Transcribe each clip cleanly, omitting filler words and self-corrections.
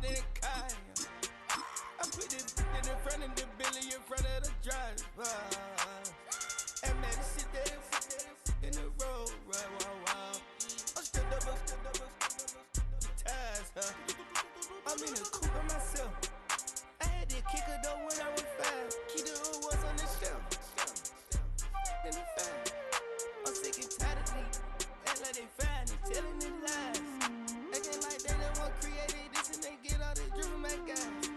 in the car. I put it in front of the Billy, in front of the driver. And man, sit there in the road, right, wow. I'm still double, ties, huh? I'm in the coupe by myself. I had to kick her though when I was 5. Keep the old ones on the shelf. In the 5. I'm sick and tired of these. Act like they fine and telling them lies. Acting like they the one created this and they get all this driven my guys.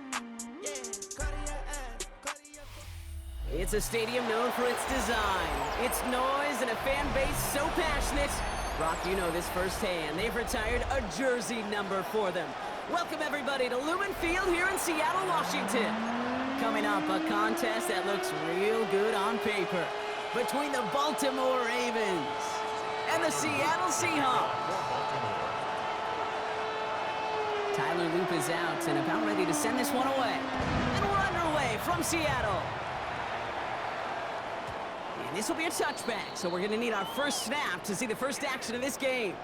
Yeah, cardiac eyes, cardiac. It's a stadium known for its design, its noise, and a fan base so passionate. Brock, you know this firsthand. They've retired a jersey number for them. Welcome everybody to Lumen Field here in Seattle, Washington. Coming up, a contest that looks real good on paper between the Baltimore Ravens and the Seattle Seahawks. Tyler Loop is out and about ready to send this one away. And we're underway from Seattle. And this will be a touchback, so we're going to need our first snap to see the first action of this game.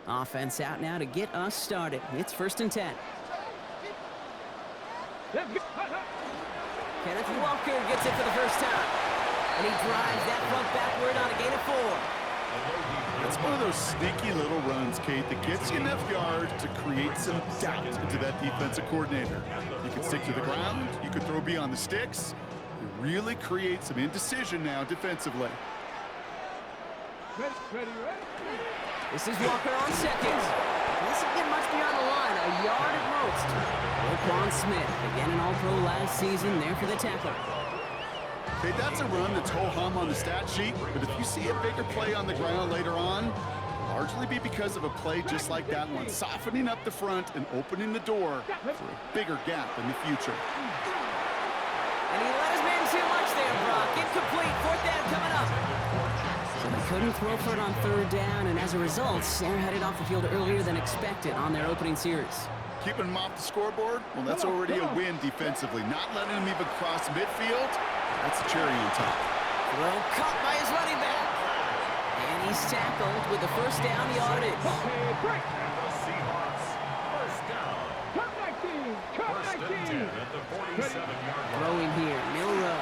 Offense out now to get us started. It's 1st and 10. Kenneth Walker gets it for the first time. And he drives that front backward on a gain of 4. It's one of those sneaky little runs, Kate, that gets you enough yards to create some doubt into that defensive coordinator. You can stick to the ground. You can throw beyond the sticks. You really create some indecision now defensively. Ready. This is Walker on second. This will get much beyond the line, a yard at most. Roquan Smith, again an All-Pro last season, there for the tackle. Okay, that's a run that's ho-hum on the stat sheet, but if you see a bigger play on the ground later on, largely be because of a play just like that one, softening up the front and opening the door for a bigger gap in the future. And he let his man too much there, Brock. Incomplete, 4th down coming up. So they couldn't throw for it on 3rd down, and as a result, they're headed off the field earlier than expected on their opening series. Keeping him off the scoreboard, well, that's already a win defensively. Not letting him even cross midfield, that's a cherry on top. Throw caught by his running back. And he's tackled with the first down yardage. The Seahawks, first down. Cut 19. First and 10 at the 47-yard line. Throwing here, Milrow.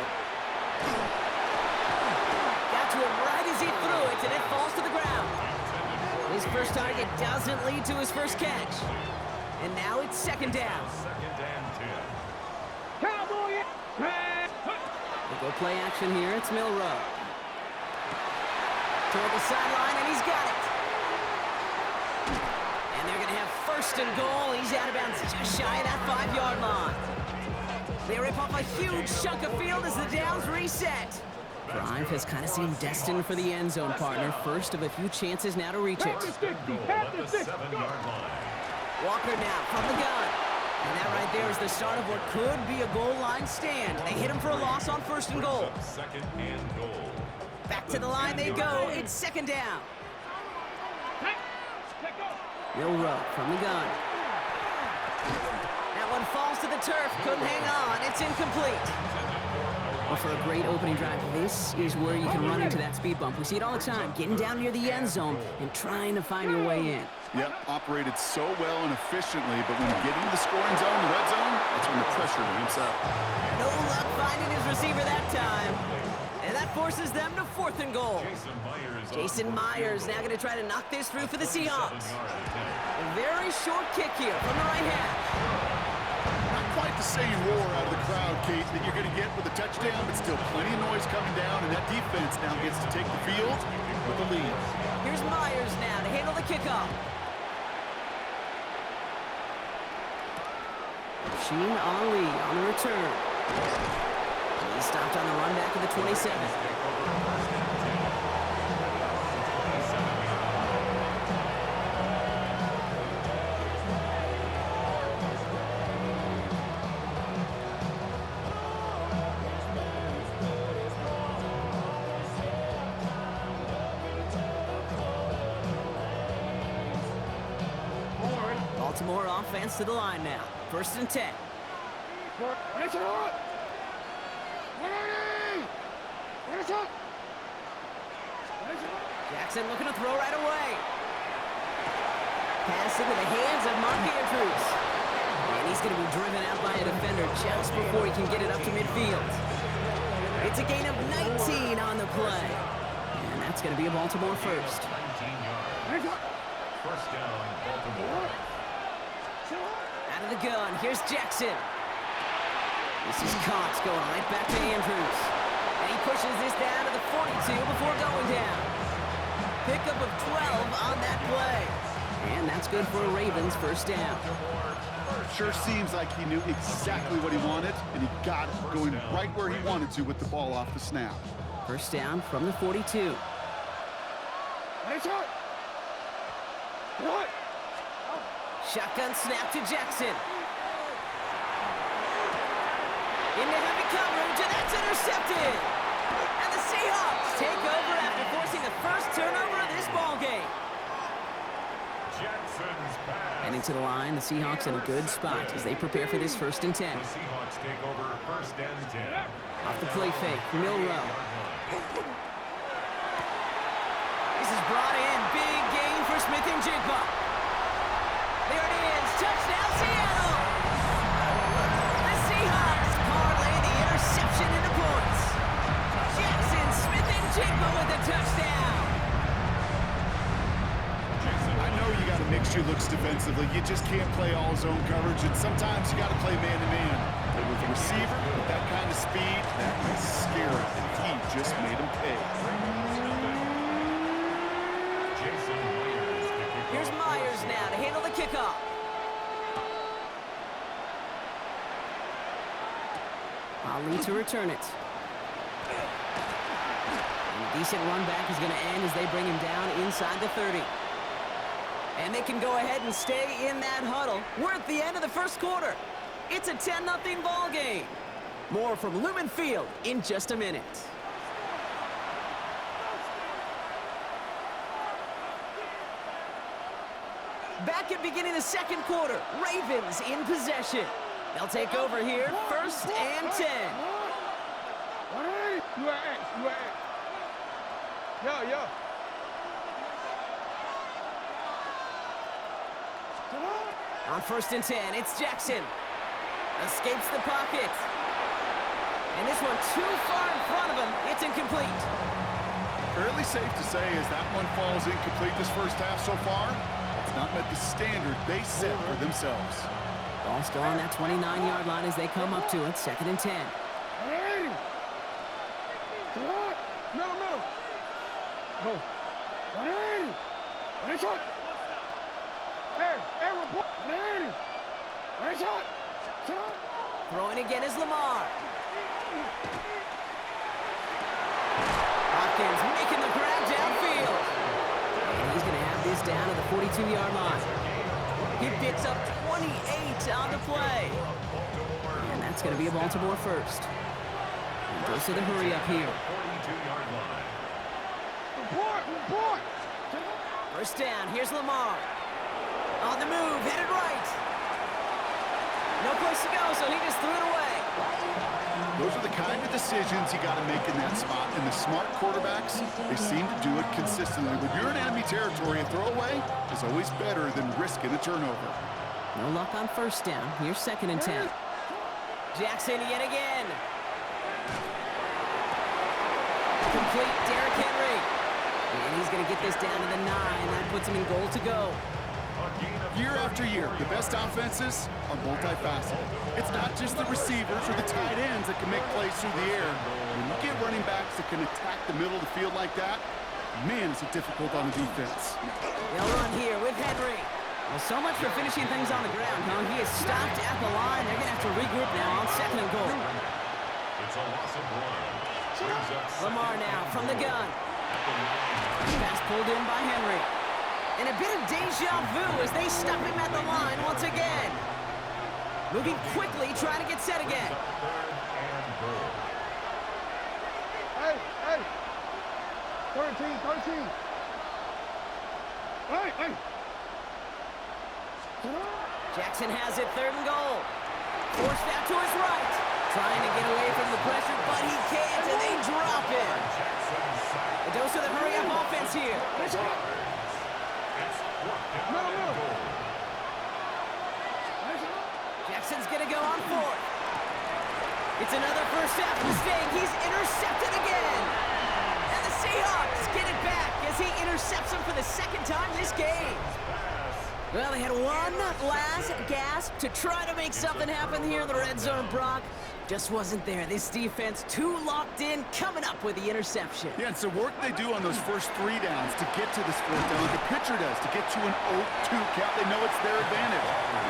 Got to him right as he threw it, and it falls to the ground. His first target doesn't lead to his first catch. And now it's 2nd down. 2nd and 10. Cowboy. We'll go play action here. It's Milrow. Toward the sideline, and he's got it. And they're going to have 1st and goal. He's out of bounds just shy of that 5-yard line. They rip off a huge chunk of field as the downs reset. Drive has kind of seemed destined for the end zone, partner. First of a few chances now to reach it. Goal at the 7-yard line. Walker now from the gun. And that right there is the start of what could be a goal line stand. They hit him for a loss on 1st and goal. 2nd and goal. Back to the line they go. It's 2nd down. Milrow from the gun. That one falls to the turf. Couldn't hang on. It's incomplete. Well, for a great opening drive, this is where you can run into that speed bump. We see it all the time, getting down near the end zone and trying to find your way in. Yep, operated so well and efficiently, but when you get into the scoring zone, the red zone, that's when the pressure ramps up. No luck finding his receiver that time. And that forces them to 4th and goal. Jason Myers now going to try to knock this through for the Seahawks. A very short kick here from the right hand. Not quite the same roar out of the crowd, Kate, that you're going to get with a touchdown, but still plenty of noise coming down, and that defense now gets to take the field with the lead. Here's Myers now to handle the kickoff. Sheen Ali on the return. He stopped on the run back of the 27. Baltimore offense to the line now. 1st and 10. Jackson looking to throw right away. Pass into the hands of Mark Andrews. And he's going to be driven out by a defender just before he can get it up to midfield. It's a gain of 19 on the play. And that's going to be a Baltimore first. 19 yards. First down, Baltimore. Out of the gun, here's Jackson. This is Cox going right back to Andrews. And he pushes this down to the 42 before going down. Pickup of 12 on that play. And that's good for a Ravens first down. Sure seems like he knew exactly what he wanted, and he got it, going right where he wanted to with the ball off the snap. First down from the 42. Shotgun snap to Jackson. Into heavy coverage, and that's intercepted. And the Seahawks take over after forcing the first turnover of this ballgame. Jackson's pass. Heading to the line, the Seahawks in a good spot as they prepare for this 1st and 10. The Seahawks take over 1st and 10. Off the play fake, Milrow. This is brought in, big gain for Smith and Jigba. There it is, touchdown Seattle! The Seahawks parlay the interception into points. Jackson, Smith and Jigba with the touchdown. I know you got to mix your looks defensively. You just can't play all zone coverage, and sometimes you got to play man-to-man. But with a receiver with that kind of speed, that is scary, and he just made him pay. Here's Myers now to handle the kickoff. Ali to return it. And a decent run back is going to end as they bring him down inside the 30. And they can go ahead and stay in that huddle. We're at the end of the first quarter. It's a 10-0 ball game. More from Lumen Field in just a minute. Back at beginning of the second quarter, Ravens in possession. They'll take over here, 1st and 10. Yo. On 1st and 10, it's Jackson. Escapes the pocket. And this one too far in front of him. It's incomplete. Fairly safe to say as that one falls incomplete this first half so far, it's not met the standard they set for themselves. Ball still on that 29-yard line as they come up to it, 2nd and 10. Throwing again is Lamar. Hopkins making the grab downfield. And he's going to have this down at the 42-yard line. He picks up 28 on the play. And that's going to be a Baltimore first. And goes to the hurry up here. 42-yard line. First down, here's Lamar. On the move, headed right. No place to go, so he just threw it away. Those are the kind of decisions you got to make in that spot. And the smart quarterbacks, they seem to do it consistently. When you're in enemy territory, a throwaway is always better than risking a turnover. No luck on first down. Here's 2nd and 10. Jackson yet again. Complete, Derrick Henry. And he's going to get this down to the 9. That puts him in goal to go. Year after year, the best offenses are multifaceted. It's not just the receivers or the tight ends that can make plays through the air. When you get running backs that can attack the middle of the field like that, man, is it difficult on the defense. They'll run here with Henry. Well, so much for finishing things on the ground, huh? He is stopped at the line. They're going to have to regroup now on 2nd and goal. It's a loss of 1. Lamar now from the gun. Pass pulled in by Henry. And a bit of deja vu as they stop him at the line once again. Moving quickly, trying to get set again. Hey. 13. Hey. Jackson has it, 3rd and goal. Forced out to his right. Trying to get away from the pressure, but he can't, and they drop it. A dose of the hurry-up offense here. Jackson's going to go on 4th. It's another first half mistake. He's intercepted again. And the Seahawks get it back as he intercepts him for the 2nd time this game. Well, they had one last gasp to try to make something happen here in the red zone, Brock. Just wasn't there. This defense too locked in, coming up with the interception. Yeah, it's the work they do on those first 3 downs to get to this 4th down, like a pitcher does, to get to an 0-2 count. They know it's their advantage.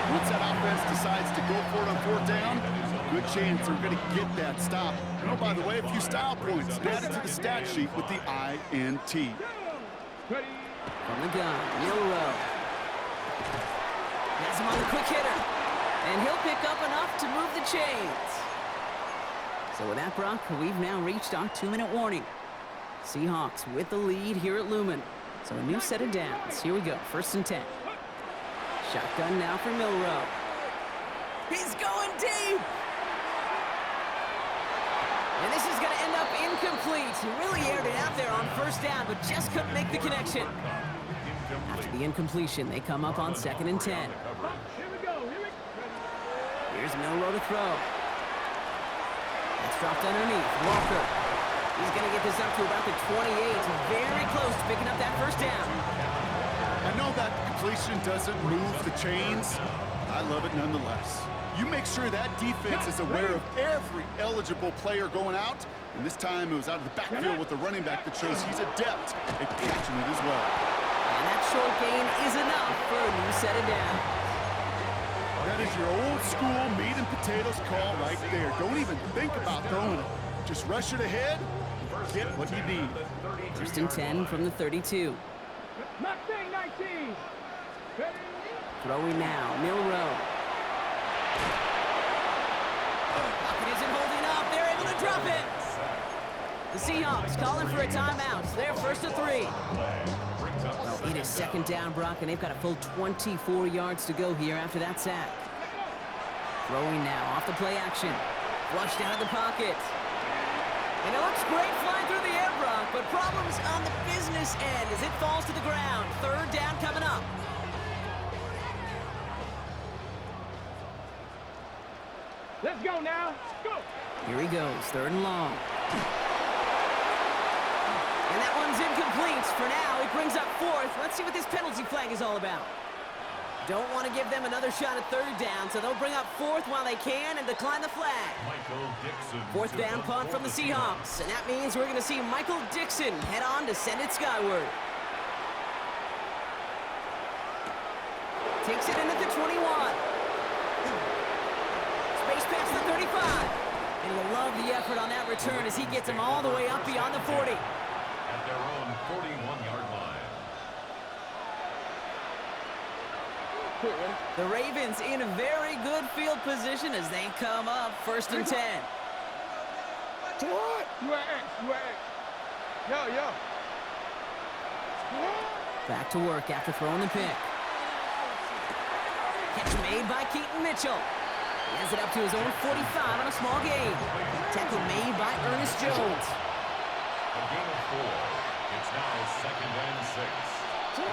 Once that offense decides to go for it on 4th down, good chance they're going to get that stop. And oh, by the way, a few style points added to the stat sheet with the INT. From the gun, Milrow. Has him on the quick hitter. And he'll pick up enough to move the chains. So with that, Brock, we've now reached our 2-minute warning. Seahawks with the lead here at Lumen. So a new set of downs. Here we go, 1st and 10. Shotgun now for Milrow. He's going deep! And this is going to end up incomplete. He really aired it out there on 1st down, but just couldn't make the connection. After the incompletion, they come up on 2nd and 10. Here's Milrow to throw. That's dropped underneath. Walker. He's going to get this up to about the 28. Very close to picking up that 1st down. I know that completion doesn't move the chains. I love it nonetheless. You make sure that defense is aware of every eligible player going out. And this time it was out of the backfield with the running back that shows he's adept at catching it as well. And that short gain is enough for a new set of downs. That is your old school meat and potatoes call right there. Don't even think about throwing it. Just rush it ahead and get what you need. 1st and 10 from the 32. Throwing now, Milrow. Pocket isn't holding up. They're able to drop it. The Seahawks calling for a timeout. They're 1st and 3. Well, it is 2nd down, Brock, and they've got a full 24 yards to go here after that sack. Throwing now, off the play action. Flushed out of the pocket. And it looks great flying through the air, Brock, but problems on the business end as it falls to the ground. 3rd down coming up. Let's go now. Go. Here he goes, 3rd and long. And that one's incomplete. For now, it brings up 4th. Let's see what this penalty flag is all about. Don't want to give them another shot at 3rd down, so they'll bring up 4th while they can and decline the flag. 4th down punt from the Seahawks, and that means we're going to see Michael Dixon head on to send it skyward. Takes it in at the 21. Space past the 35. And you'll love the effort on that return as he gets him all the way up beyond the 40. At their own 41-yard line. The Ravens in a very good field position as they come up 1st and 10. What? You at X. Yo. Back to work after throwing the pick. Catch made by Keaton Mitchell. He has it up to his own 45 on a small gain. Tackle made by Ernest Jones. A gain of 4. It's now 2nd and 6.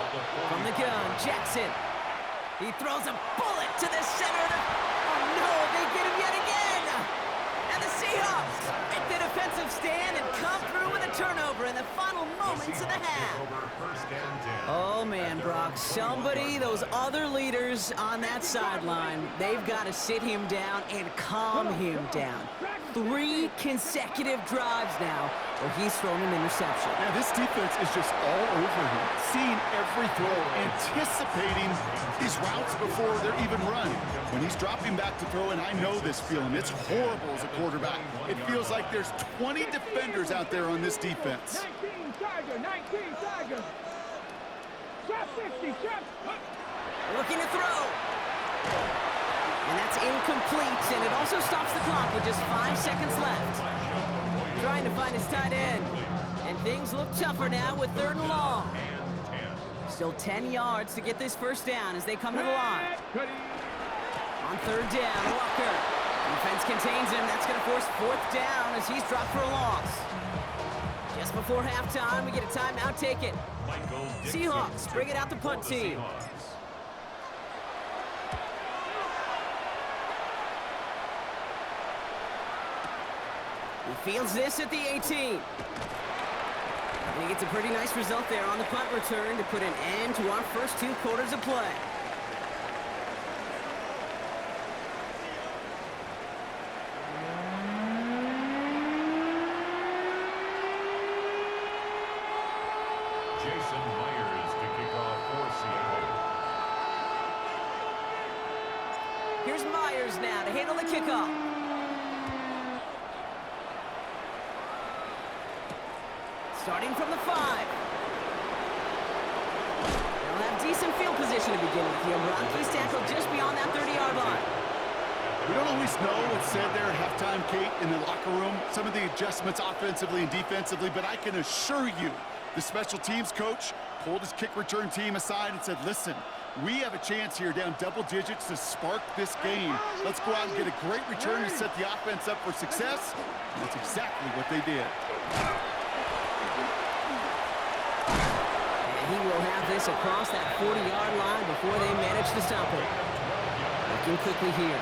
From the gun, Jackson. He throws a bullet to the center of the... Oh, no, they get him yet again! And the Seahawks make the defensive stand and come through with a turnover in the final moments of the half. Oh, man, Brock, somebody, those other leaders on that sideline, they've got to sit him down and calm him down. 3 consecutive drives now where he's thrown an interception. Yeah, this defense is just all over him, seeing every throw, anticipating these routes before they're even run. When he's dropping back to throw, and I know this feeling, it's horrible as a quarterback. It feels like there's 20 defenders out there on this defense. 19 Tiger. Shot 60, shot. Looking to throw. And that's incomplete, and it also stops the clock with just 5 seconds left. Trying to find his tight end. And things look tougher now with 3rd and long. Still 10 yards to get this first down as they come to the line. On third down, Walker. Defense contains him. That's going to force fourth down as he's dropped for a loss. Just before halftime, we get a timeout taken. Seahawks bring it out the punt team. He fields this at the 18. And he gets a pretty nice result there on the punt return to put an end to our first 2 quarters of play. Jason Myers to kick off for Seattle. Here's Myers now to handle the kickoff. Starting from the 5. They'll have decent field position to begin with here. Rocky's tackled just beyond that 30-yard line. We don't always know what's said there at halftime, Kate, in the locker room. Some of the adjustments offensively and defensively, but I can assure you the special teams coach pulled his kick return team aside and said, listen, we have a chance here down double digits to spark this game. Let's go out and get a great return to set the offense up for success. And that's exactly what they did. He will have this across that 40-yard line before they manage to stop it. Looking quickly here.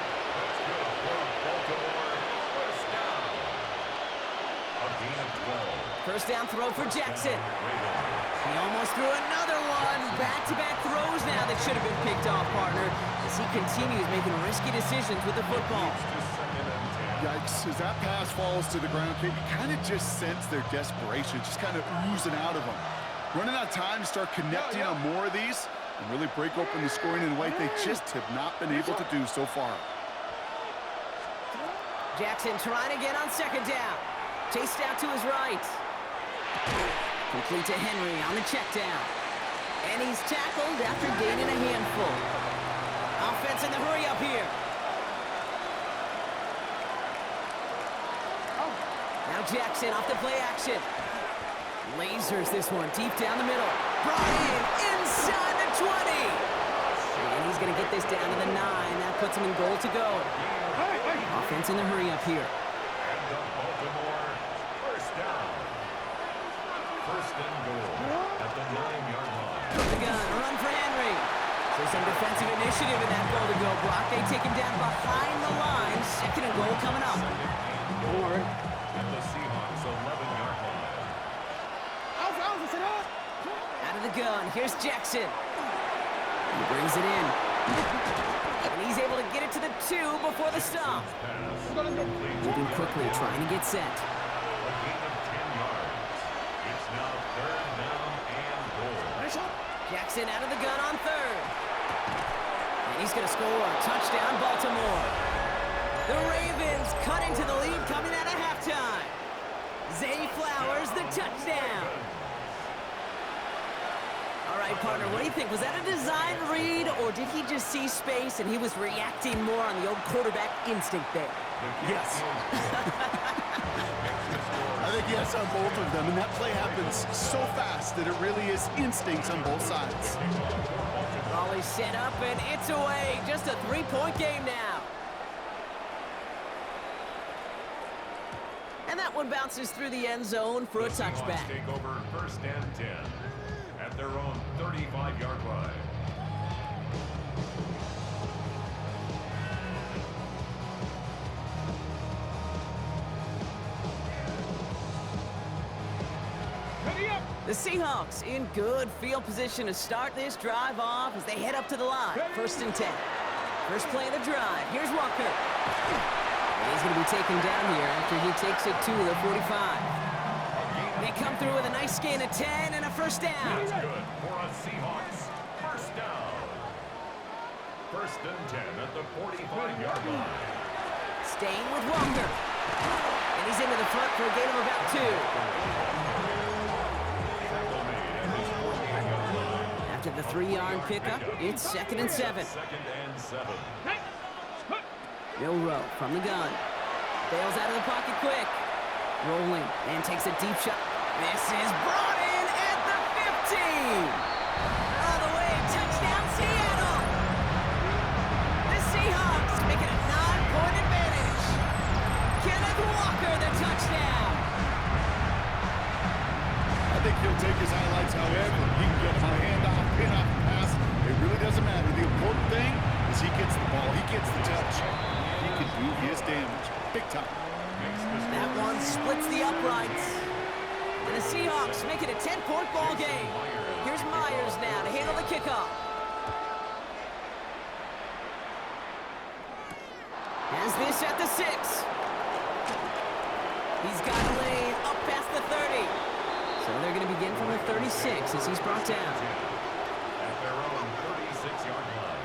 First down throw for Jackson. He almost threw another one. Back-to-back throws now that should have been picked off, partner, as he continues making risky decisions with the football. Yikes, as that pass falls to the ground, Kate, you kind of just sense their desperation, just kind of oozing out of them. Running out of time to start connecting on more of these and really break open the scoring in a way they just have not been able to do so far. Jackson trying to get on second down. Chased out to his right. Complete to Henry on the check down. And he's tackled after gaining a handful. Offense in the hurry up here. Now Jackson off the play action. Lasers this one deep down the middle. Brought in inside the 20. And he's going to get this down to the 9. That puts him in goal to go. Offense in the hurry up here. And the Baltimore first down. First and goal at the 9-yard line. From the gun, run for Henry. So some defensive initiative in that goal to go block. They take him down behind the line. Second and goal coming up. At the Seahawks 11-yard line. Out of the gun, here's Jackson. He brings it in. And he's able to get it to the 2 before the stop. Moving quickly, trying to get set. A gain of 10 yards. It's now third down and goal. Jackson out of the gun on third. And he's going to score a touchdown, Baltimore. The Ravens cut into the lead coming out of halftime. Zay Flowers, the touchdown. All right, partner, what do you think? Was that a design read, or did he just see space and he was reacting more on the old quarterback instinct there? Yes. I think yes on both of them, and that play happens so fast that it really is instincts on both sides. Raleigh set up, and it's away. Just a 3-point game now. And that one bounces through the end zone for a touchback. Take over first and 10 at their own 35-yard line. The Seahawks in good field position to start this drive off as they head up to the line. First and 10. First play of the drive. Here's Walker. And he's going to be taken down here after he takes it to the 45. They come through with a nice gain of 10 and a first down. That's good for a Seahawks first down. First and 10 at the 45-yard line. Staying with Walker. And he's into the front for a gain of about 2. After the 3-yard pickup, it's second and 7. Second and 7. Bill Rowe from the gun. Bails out of the pocket quick. Rolling and takes a deep shot. This is brought in at the 15. A kickoff. Has this at the 6. He's got a lane up past the 30. So they're going to begin from the 36 as he's brought down. At their own 36-yard line.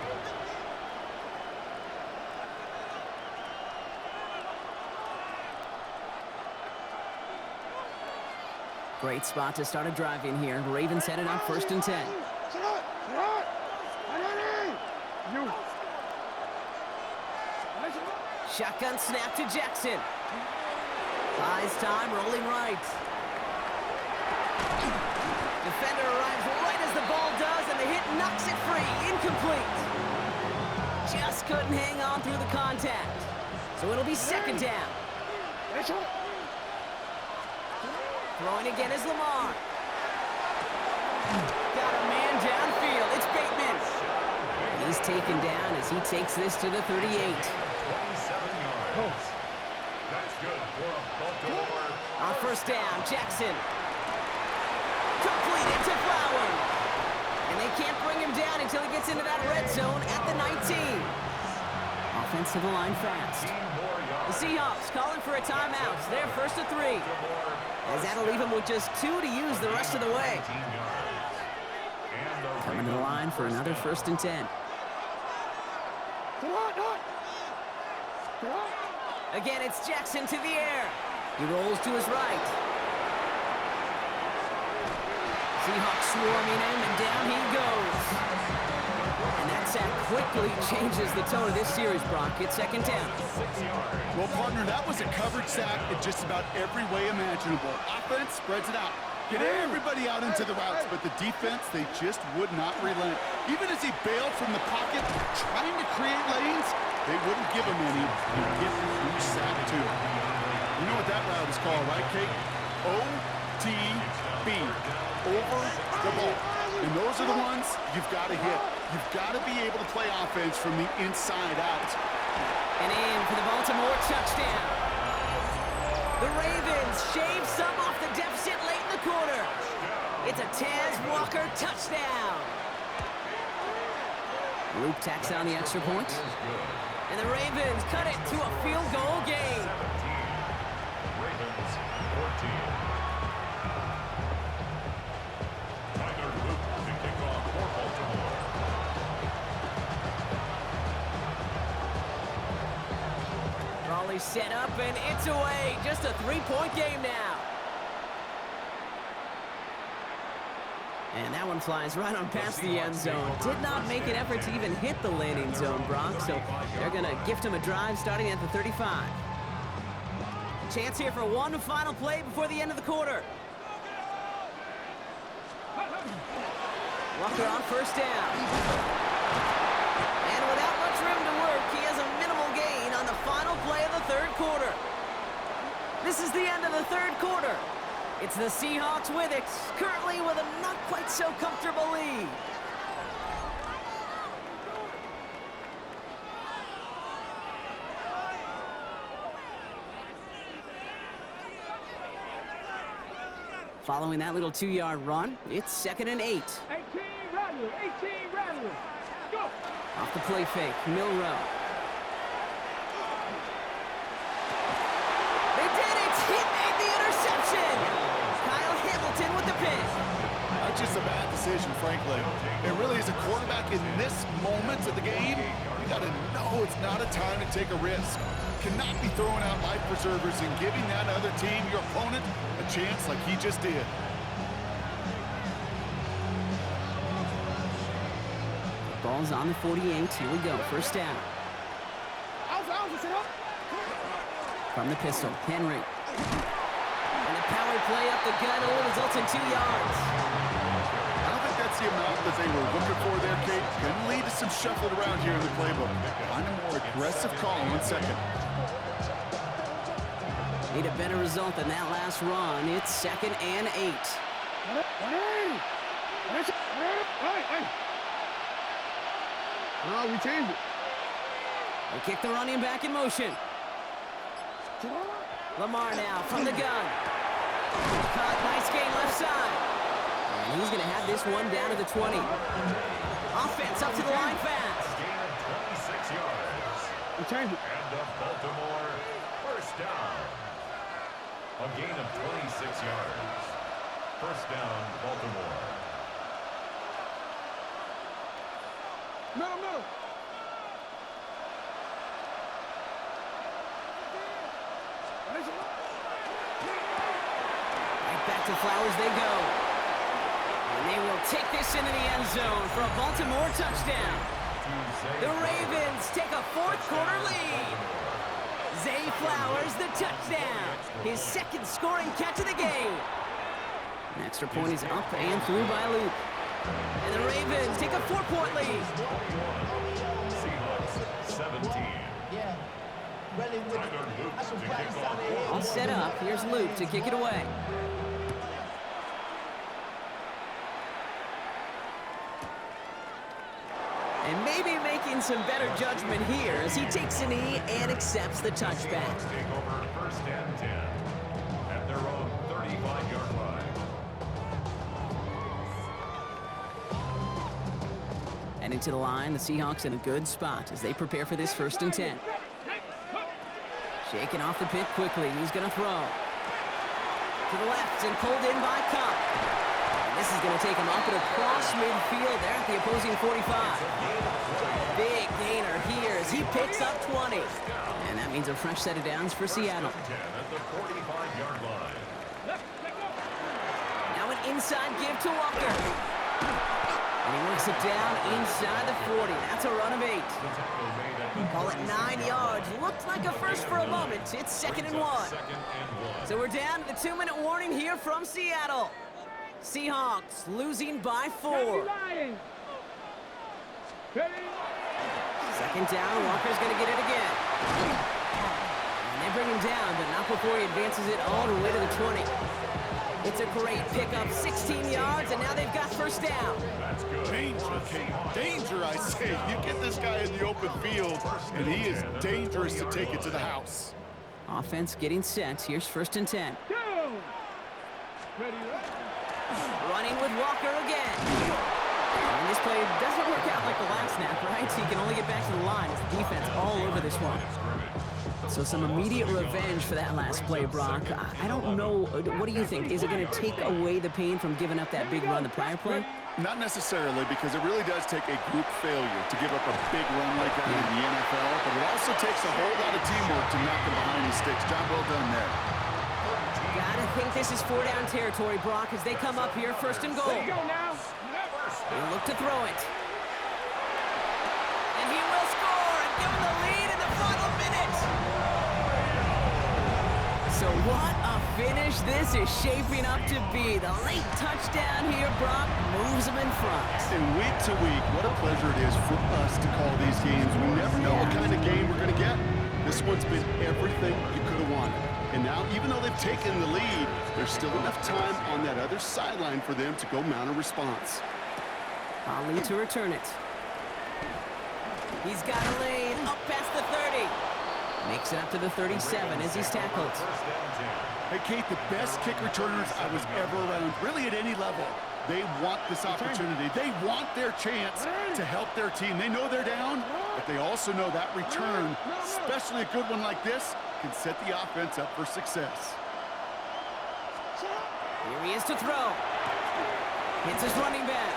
Great spot to start a drive in here. Ravens headed up 1st and 10. Shotgun snap to Jackson. Buys time, rolling right. Defender arrives right as the ball does, and the hit knocks it free. Incomplete. Just couldn't hang on through the contact. So it'll be 2nd down. Throwing again is Lamar. Got a man downfield. It's Bateman. And he's taken down as he takes this to the 38. 27 yards. That's good for a Baltimore. On 1st down, Jackson. Completed to Flowers. And they can't bring him down until he gets into that red zone at the 19. Offense to the line fast. The Seahawks calling for a timeout. They're 1st and 3. As that'll leave him with just 2 to use the rest of the way. Coming to the line for another 1st and 10. Again, it's Jackson to the air. He rolls to his right. Seahawks swarming him, and down he goes. And that sack quickly changes the tone of this series, Brock. It's 2nd down. Well, partner, that was a coverage sack in just about every way imaginable. Offense spreads it out. Get everybody out into the routes, but the defense, they just would not relent. Even as he bailed from the pocket, trying to create lanes, they wouldn't give him any and get through sack 2. You know what that route is called, right, Kate? OTB, over the ball. And those are the ones you've got to hit. You've got to be able to play offense from the inside out. And in for the Baltimore touchdown. The Ravens shave some off the deficit late in the quarter. It's a Taz Walker touchdown. Luke tacks on the extra point. And the Ravens cut it to a field goal game. Ravens 14. Tyler Luke to kick off for Baltimore. Raleigh set up, and it's away. Just a 3-point game now. And that one flies right on past the end zone. Did not make an effort to even hit the landing zone, Brock. So they're going to gift him a drive starting at the 35. Chance here for one final play before the end of the quarter. Walker on 1st down. And without much room to work, he has a minimal gain on the final play of the 3rd quarter. This is the end of the 3rd quarter. It's the Seahawks with it, currently with a not quite so comfortable lead. Following that little 2-yard run, it's 2nd and 8. 18 Rattler, 18 Rattler. Go! Off the play fake, Milrow. They did it! He made the interception! Kyle Hamilton with the pick. That's just a bad decision, frankly. It really is a quarterback in this moment of the game. You got to know it's not a time to take a risk. Cannot be throwing out life preservers and giving that other team, your opponent, a chance like he just did. Ball's on the 48. Here we go. 1st down. From the pistol, Henry. And a power play up the gut only results in 2 yards. I don't think that's the amount that they were looking for there, Kate. Can lead to some shuffling around here in the playbook. Find a more aggressive call in 1 second. Need a better result than that last run. It's 2nd and 8. No, we changed it. They kick the running back in motion. Lamar now from the gun. Caught, nice game left side. And he's going to have this one down to the 20. Offense up to the line fast. A gain of 26 yards. Change it. And of Baltimore, first down. A gain of 26 yards. First down, Baltimore. Middle. Right back to Flowers they go. And they will take this into the end zone for a Baltimore touchdown. The Ravens take a fourth-quarter lead. Zay Flowers, the touchdown. His second scoring catch of the game. An extra point is up and through by Luke. And the Ravens take a 4-point lead. Seahawks 17. Tyler Luke to kick off. All set up. Here's Luke to kick it away. And maybe making some better judgment here as he takes a knee and accepts the touchback. Seahawks take over first and 10 at their own 35-yard line. And into the line, the Seahawks in a good spot as they prepare for this first and 10. Shaking off the pit quickly. He's going to throw. To the left and pulled in by Cup. And this is going to take him up and across midfield there at the opposing 45. Big gainer here as he picks up 20. And that means a fresh set of downs for Seattle. 10 at the 45-yard line. Now an inside give to Walker. And he works it down inside the 40. That's a run of 8. Call it 9 yards. Looked like a first for a moment. It's second and 1. So we're down to the 2-minute warning here from Seattle. Seahawks losing by 4. Second down. Walker's going to get it again. And they bring him down, but not before he advances it all the way to the 20. It's a great pickup, 16 yards, and now they've got first down. Danger, King. Danger, I say. You get this guy in the open field, and he is dangerous to take it to the house. Offense getting set. Here's first and 10. Running with Walker again. And this play doesn't work out like the last snap, right? So you can only get back to the line. It's the defense all over this one. So some immediate revenge for that last play, Brock. I don't know. What do you think? Is it going to take away the pain from giving up that big run the prior play? Not necessarily, because it really does take a group failure to give up a big run like that in the NFL, but it also takes a whole lot of teamwork to knock them behind the sticks. Job well done there. Gotta think this is 4-down territory, Brock, as they come up here first and goal. There you go now. They look to throw it. And he will score and give them the lead in the final minute. So what a finish this is shaping up to be. The late touchdown here, Brock, moves them in front. And week to week, what a pleasure it is for us to call these games. We never know what kind of game we're going to get. This one's been everything you could have wanted. And now, even though they've taken the lead, there's still enough time on that other sideline for them to go mount a response. Ali to return it. He's got a lane up past the 30. Makes it up to the 37 as he's tackled. Hey, Kate, the best kick returners I was ever around, really at any level. They want this opportunity. They want their chance to help their team. They know they're down, but they also know that return, especially a good one like this, can set the offense up for success. Here he is to throw. Hits his running back.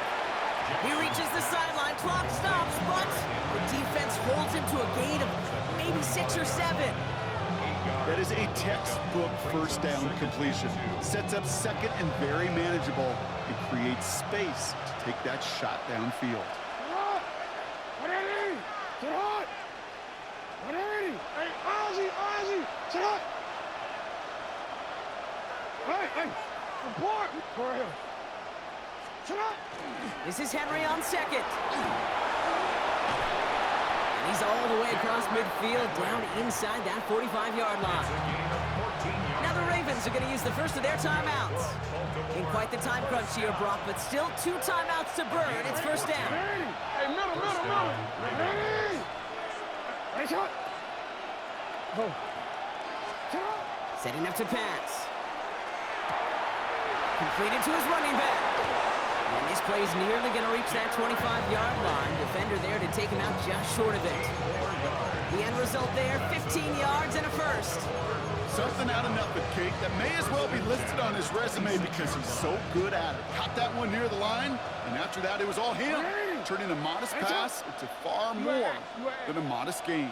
He reaches the sideline. Clock stops, but the defense holds him to a gain of maybe 6 or 7. That is a textbook first down completion. Sets up second and very manageable. It creates space to take that shot downfield. This is Henry on second. And he's all the way across midfield, down inside that 45-yard line. Now the Ravens are going to use the first of their timeouts. In quite the time crunch here, Brock, but still 2 timeouts to burn. It's first down. Hey, middle. Ready? Hey, shot. Go. Setting up to pass. Completed to his running back. And this play's nearly going to reach that 25-yard line. Defender there to take him out just short of it. The end result there, 15 yards and a first. Something out of nothing, Kate, that may as well be listed on his resume because he's so good at it. Caught that one near the line, and after that, it was all him. Turning a modest pass into far more than a modest gain.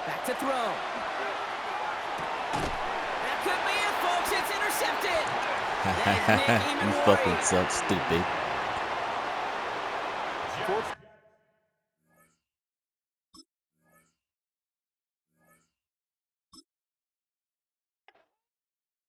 Back to throw. That could be it, folks. It's intercepted. That is Nick You fucking suck, stupid. Fourth